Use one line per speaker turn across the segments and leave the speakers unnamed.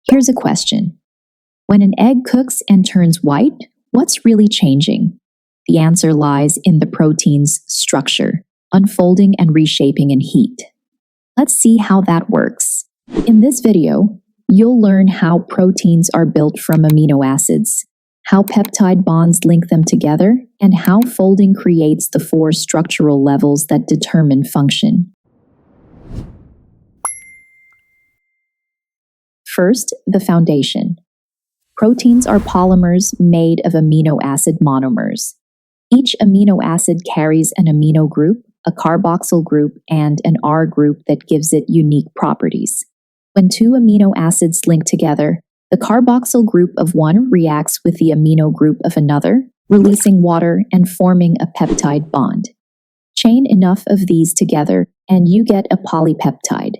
Here's a question. When an egg cooks and turns white, what's really changing? The answer lies in the protein's structure, unfolding and reshaping in heat. Let's see how that works. In this video, you'll learn how proteins are built from amino acids, how peptide bonds link them together, and how folding creates the four structural levels that determine function. First, the foundation. Proteins are polymers made of amino acid monomers. Each amino acid carries an amino group, a carboxyl group, and an R group that gives it unique properties. When two amino acids link together, the carboxyl group of one reacts with the amino group of another, releasing water and forming a peptide bond. Chain enough of these together, and you get a polypeptide.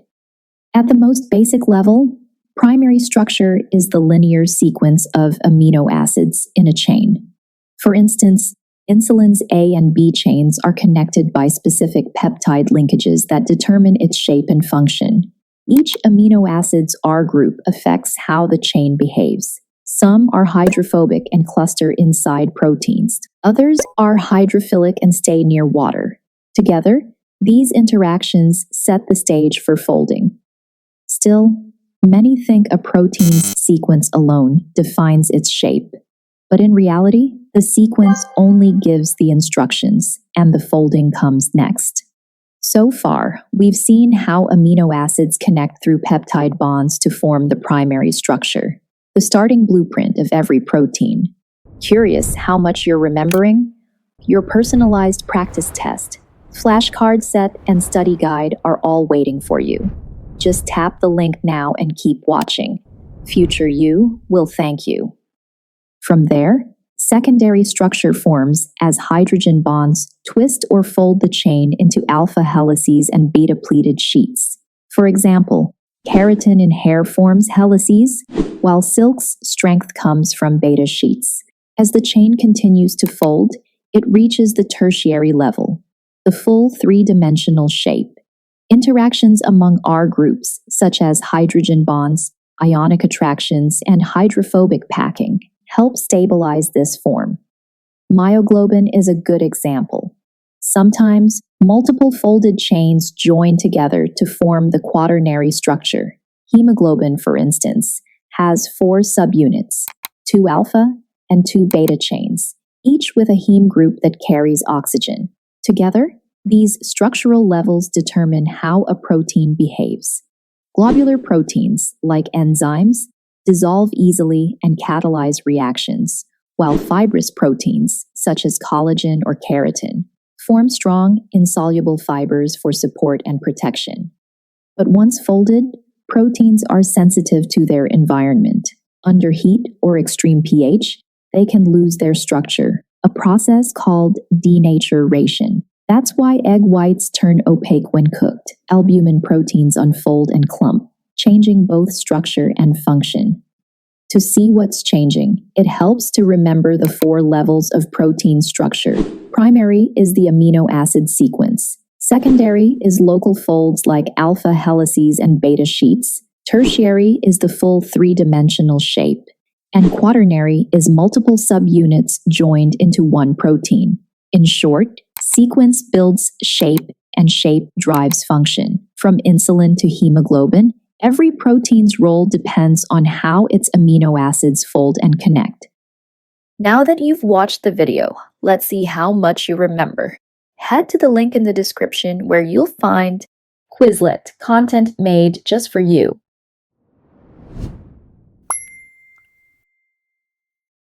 At the most basic level, primary structure is the linear sequence of amino acids in a chain. For instance, insulin's A and B chains are connected by specific peptide linkages that determine its shape and function. Each amino acid's R group affects how the chain behaves. Some are hydrophobic and cluster inside proteins. Others are hydrophilic and stay near water. Together, these interactions set the stage for folding. Still, many think a protein's sequence alone defines its shape. But in reality, the sequence only gives the instructions, and the folding comes next. So far, we've seen how amino acids connect through peptide bonds to form the primary structure, the starting blueprint of every protein. Curious how much you're remembering? Your personalized practice test, flashcard set, and study guide are all waiting for you. Just tap the link now and keep watching. Future you will thank you. From there, secondary structure forms as hydrogen bonds twist or fold the chain into alpha helices and beta pleated sheets. For example, keratin in hair forms helices, while silk's strength comes from beta sheets. As the chain continues to fold, it reaches the tertiary level, the full three-dimensional shape. Interactions among R groups, such as hydrogen bonds, ionic attractions, and hydrophobic packing, help stabilize this form. Myoglobin is a good example. Sometimes, multiple folded chains join together to form the quaternary structure. Hemoglobin, for instance, has 4 subunits, 2 alpha and 2 beta chains, each with a heme group that carries oxygen. Together, these structural levels determine how a protein behaves. Globular proteins, like enzymes, dissolve easily and catalyze reactions, while fibrous proteins, such as collagen or keratin, form strong, insoluble fibers for support and protection. But once folded, proteins are sensitive to their environment. Under heat or extreme pH, they can lose their structure, a process called denaturation. That's why egg whites turn opaque when cooked. Albumin proteins unfold and clump, changing both structure and function. To see what's changing, it helps to remember the 4 levels of protein structure. Primary is the amino acid sequence. Secondary is local folds like alpha helices and beta sheets. Tertiary is the full three-dimensional shape. And quaternary is multiple subunits joined into one protein. In short, sequence builds shape, and shape drives function. From insulin to hemoglobin, every protein's role depends on how its amino acids fold and connect. Now that you've watched the video, let's see how much you remember. Head to the link in the description where you'll find Quizlet content made just for you.